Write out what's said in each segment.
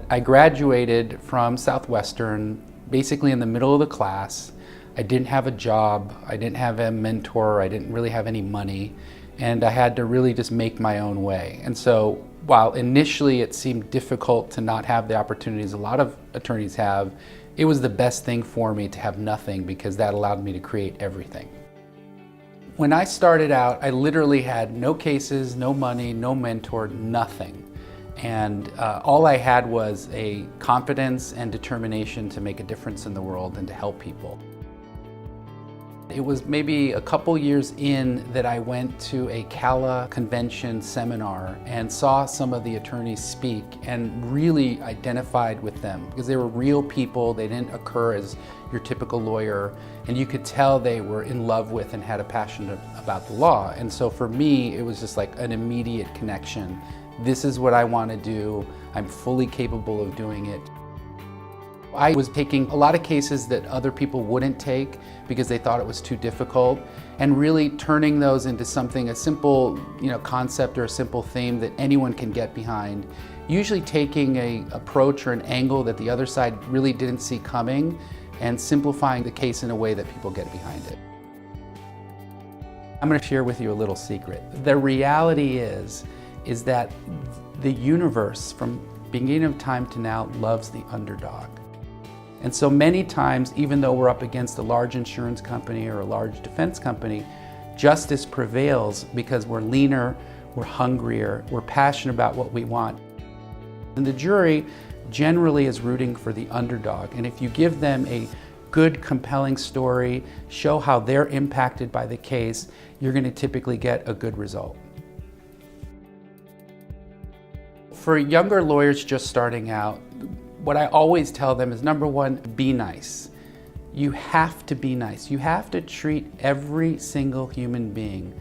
I graduated from Southwestern basically in the middle of the class. I didn't have a job, I didn't have a mentor, I didn't really have any money, and I had to really just make my own way. And so while initially it seemed difficult to not have the opportunities a lot of attorneys have, it was the best thing for me to have nothing, because that allowed me to create everything. When I started out, I literally had no cases, no money, no mentor, nothing. And all I had was a confidence and determination to make a difference in the world and to help people. It was maybe a couple years in that I went to a CALA convention seminar and saw some of the attorneys speak and really identified with them, because they were real people. They didn't occur as your typical lawyer, and you could tell they were in love with and had a passion about the law. And so for me, it was just like an immediate connection. This is what I want to do. I'm fully capable of doing it. I was taking a lot of cases that other people wouldn't take because they thought it was too difficult, and really turning those into something, a simple concept or a simple theme that anyone can get behind. Usually taking an approach or an angle that the other side really didn't see coming and simplifying the case in a way that people get behind it. I'm going to share with you a little secret. The reality is that the universe from beginning of time to now loves the underdog. And so many times, even though we're up against a large insurance company or a large defense company, justice prevails because we're leaner, we're hungrier, we're passionate about what we want. And the jury generally is rooting for the underdog. And if you give them a good, compelling story, show how they're impacted by the case, you're going to typically get a good result. For younger lawyers just starting out, what I always tell them is, number one, be nice. You have to be nice. You have to treat every single human being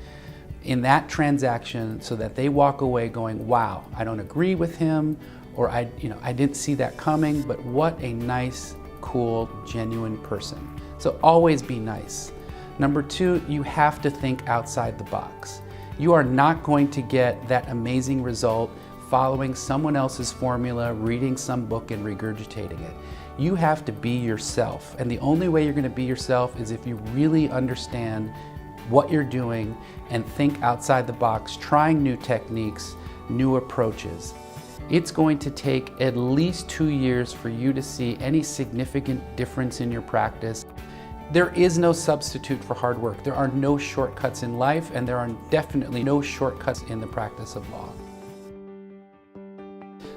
in that transaction so that they walk away going, wow, I don't agree with him, or I didn't see that coming, but what a nice, cool, genuine person. So always be nice. Number two, you have to think outside the box. You are not going to get that amazing result following someone else's formula, reading some book and regurgitating it. You have to be yourself, and the only way you're going to be yourself is if you really understand what you're doing and think outside the box, trying new techniques, new approaches. It's going to take at least 2 years for you to see any significant difference in your practice. There is no substitute for hard work. There are no shortcuts in life, and there are definitely no shortcuts in the practice of law.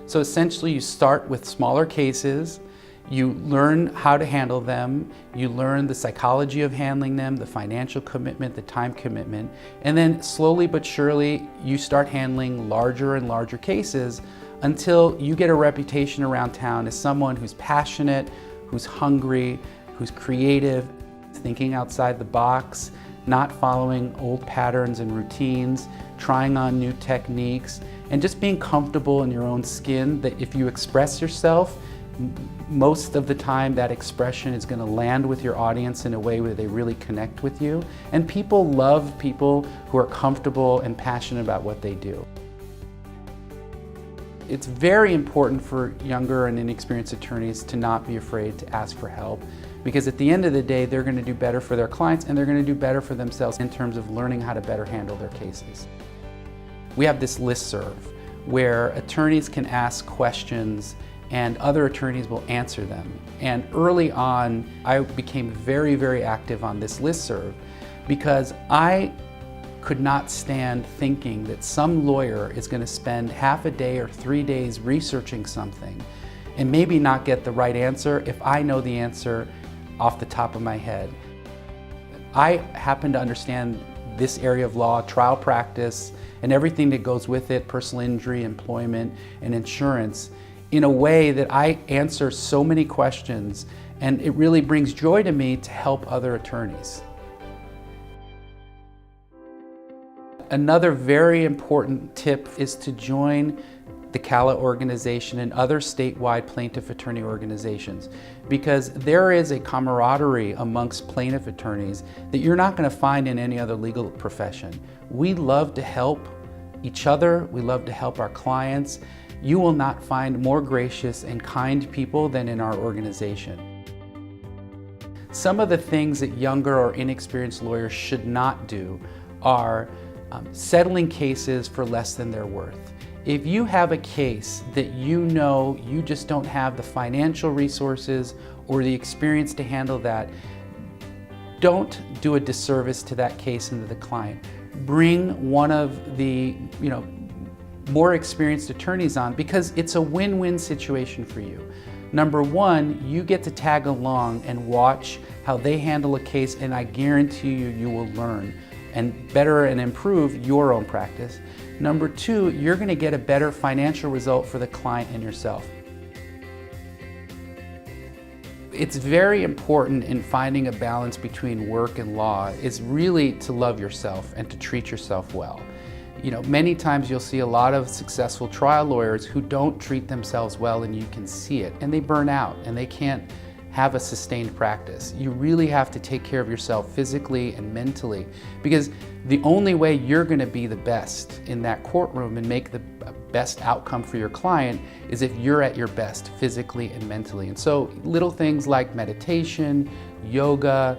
So essentially, you start with smaller cases, you learn how to handle them, you learn the psychology of handling them, the financial commitment, the time commitment, and then slowly but surely, you start handling larger and larger cases until you get a reputation around town as someone who's passionate, who's hungry, who's creative, thinking outside the box, not following old patterns and routines, trying on new techniques, and just being comfortable in your own skin, that if you express yourself, most of the time that expression is going to land with your audience in a way where they really connect with you. And people love people who are comfortable and passionate about what they do. It's very important for younger and inexperienced attorneys to not be afraid to ask for help, because at the end of the day, they're going to do better for their clients and they're going to do better for themselves in terms of learning how to better handle their cases. We have this listserv where attorneys can ask questions and other attorneys will answer them. And early on, I became very, very active on this listserv because I could not stand thinking that some lawyer is going to spend half a day or 3 days researching something and maybe not get the right answer if I know the answer off the top of my head. I happen to understand this area of law, trial practice, and everything that goes with it, personal injury, employment, and insurance, in a way that I answer so many questions, and it really brings joy to me to help other attorneys. Another very important tip is to join the CALA organization and other statewide plaintiff attorney organizations, because there is a camaraderie amongst plaintiff attorneys that you're not going to find in any other legal profession. We love to help each other, we love to help our clients, you will not find more gracious and kind people than in our organization. Some of the things that younger or inexperienced lawyers should not do are settling cases for less than they're worth. If you have a case that you know you just don't have the financial resources or the experience to handle that, don't do a disservice to that case and to the client. Bring one of the more experienced attorneys on, because it's a win-win situation for you. Number one, you get to tag along and watch how they handle a case, and I guarantee you, you will learn and better and improve your own practice. Number two, you're going to get a better financial result for the client and yourself. It's very important in finding a balance between work and law is really to love yourself and to treat yourself well. Many times you'll see a lot of successful trial lawyers who don't treat themselves well, and you can see it, and they burn out and they can't have a sustained practice. You really have to take care of yourself physically and mentally, because the only way you're going to be the best in that courtroom and make the best outcome for your client is if you're at your best physically and mentally. And so little things like meditation, yoga,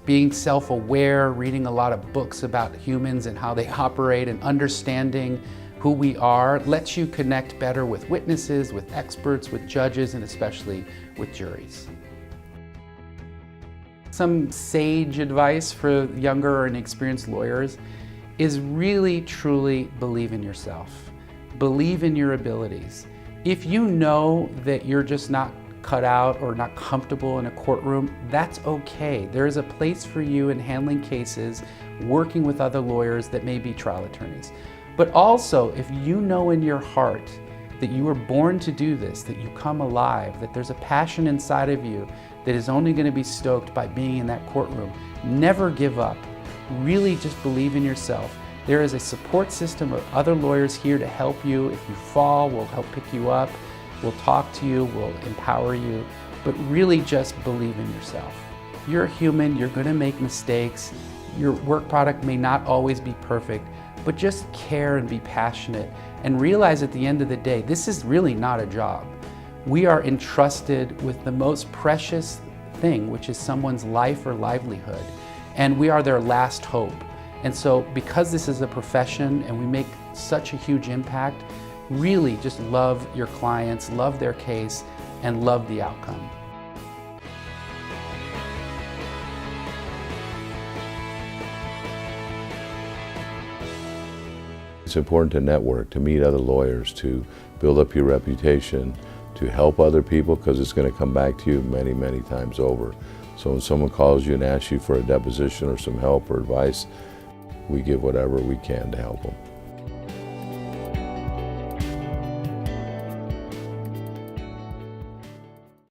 being self-aware, reading a lot of books about humans and how they operate, and understanding who we are lets you connect better with witnesses, with experts, with judges, and especially with juries. Some sage advice for younger or inexperienced lawyers is really, truly believe in yourself. Believe in your abilities. If you know that you're just not cut out or not comfortable in a courtroom, that's okay. There is a place for you in handling cases, working with other lawyers that may be trial attorneys. But also, if you know in your heart that you were born to do this, that you come alive, that there's a passion inside of you that is only going to be stoked by being in that courtroom, never give up. Really just believe in yourself. There is a support system of other lawyers here to help you. If you fall, we'll help pick you up. We'll talk to you, we'll empower you, but really just believe in yourself. You're human, you're going to make mistakes. Your work product may not always be perfect, but just care and be passionate and realize at the end of the day, this is really not a job. We are entrusted with the most precious thing, which is someone's life or livelihood, and we are their last hope. And so because this is a profession and we make such a huge impact, really just love your clients, love their case, and love the outcome. It's important to network, to meet other lawyers, to build up your reputation, to help other people, because it's going to come back to you many, many times over. So when someone calls you and asks you for a deposition or some help or advice, we give whatever we can to help them.